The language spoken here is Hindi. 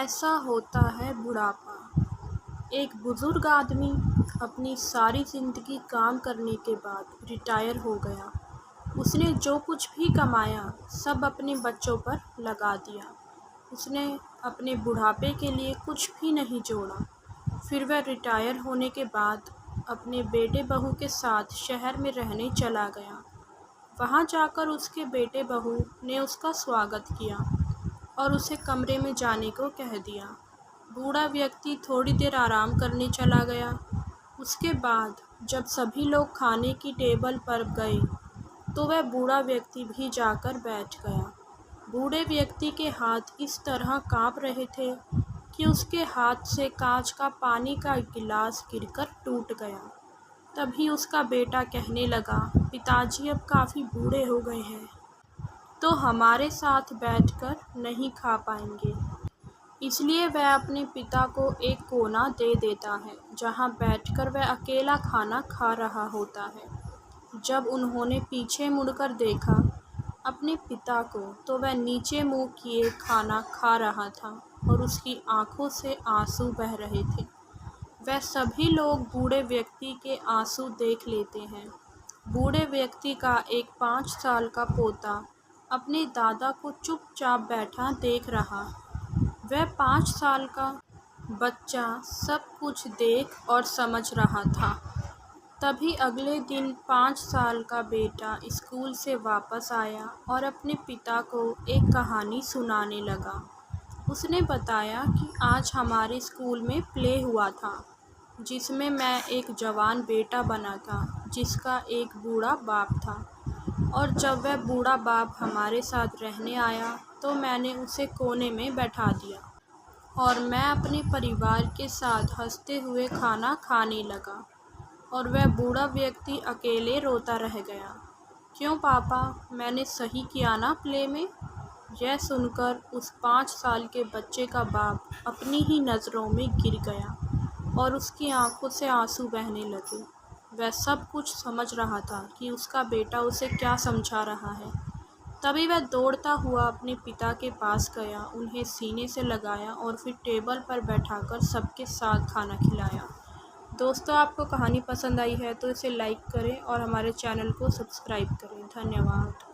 ऐसा होता है बुढ़ापा। एक बुज़ुर्ग आदमी अपनी सारी ज़िंदगी काम करने के बाद रिटायर हो गया। उसने जो कुछ भी कमाया सब अपने बच्चों पर लगा दिया। उसने अपने बुढ़ापे के लिए कुछ भी नहीं जोड़ा। फिर वह रिटायर होने के बाद अपने बेटे बहू के साथ शहर में रहने चला गया। वहाँ जाकर उसके बेटे बहू ने उसका स्वागत किया और उसे कमरे में जाने को कह दिया। बूढ़ा व्यक्ति थोड़ी देर आराम करने चला गया। उसके बाद जब सभी लोग खाने की टेबल पर गए तो वह बूढ़ा व्यक्ति भी जाकर बैठ गया। बूढ़े व्यक्ति के हाथ इस तरह काँप रहे थे कि उसके हाथ से कांच का पानी का गिलास गिरकर टूट गया। तभी उसका बेटा कहने लगा, पिताजी अब काफ़ी बूढ़े हो गए हैं, तो हमारे साथ बैठकर नहीं खा पाएंगे। इसलिए वह अपने पिता को एक कोना दे देता है जहां बैठकर वह अकेला खाना खा रहा होता है। जब उन्होंने पीछे मुड़कर देखा अपने पिता को तो वह नीचे मुंह किए खाना खा रहा था और उसकी आंखों से आंसू बह रहे थे। वह सभी लोग बूढ़े व्यक्ति के आंसू देख लेते हैं। बूढ़े व्यक्ति का एक 5 साल का पोता अपने दादा को चुपचाप बैठा देख रहा। वह 5 साल का बच्चा सब कुछ देख और समझ रहा था। तभी अगले दिन 5 साल का बेटा स्कूल से वापस आया और अपने पिता को एक कहानी सुनाने लगा। उसने बताया कि आज हमारे स्कूल में प्ले हुआ था जिसमें मैं एक जवान बेटा बना था जिसका एक बूढ़ा बाप था, और जब वह बूढ़ा बाप हमारे साथ रहने आया तो मैंने उसे कोने में बैठा दिया और मैं अपने परिवार के साथ हंसते हुए खाना खाने लगा और वह बूढ़ा व्यक्ति अकेले रोता रह गया। क्यों पापा, मैंने सही किया ना प्ले में? यह सुनकर उस 5 साल के बच्चे का बाप अपनी ही नज़रों में गिर गया और उसकी आंखों से आंसू बहने लगे। वह सब कुछ समझ रहा था कि उसका बेटा उसे क्या समझा रहा है। तभी वह दौड़ता हुआ अपने पिता के पास गया, उन्हें सीने से लगाया और फिर टेबल पर बैठाकर सबके साथ खाना खिलाया। दोस्तों, आपको कहानी पसंद आई है तो इसे लाइक करें और हमारे चैनल को सब्सक्राइब करें। धन्यवाद।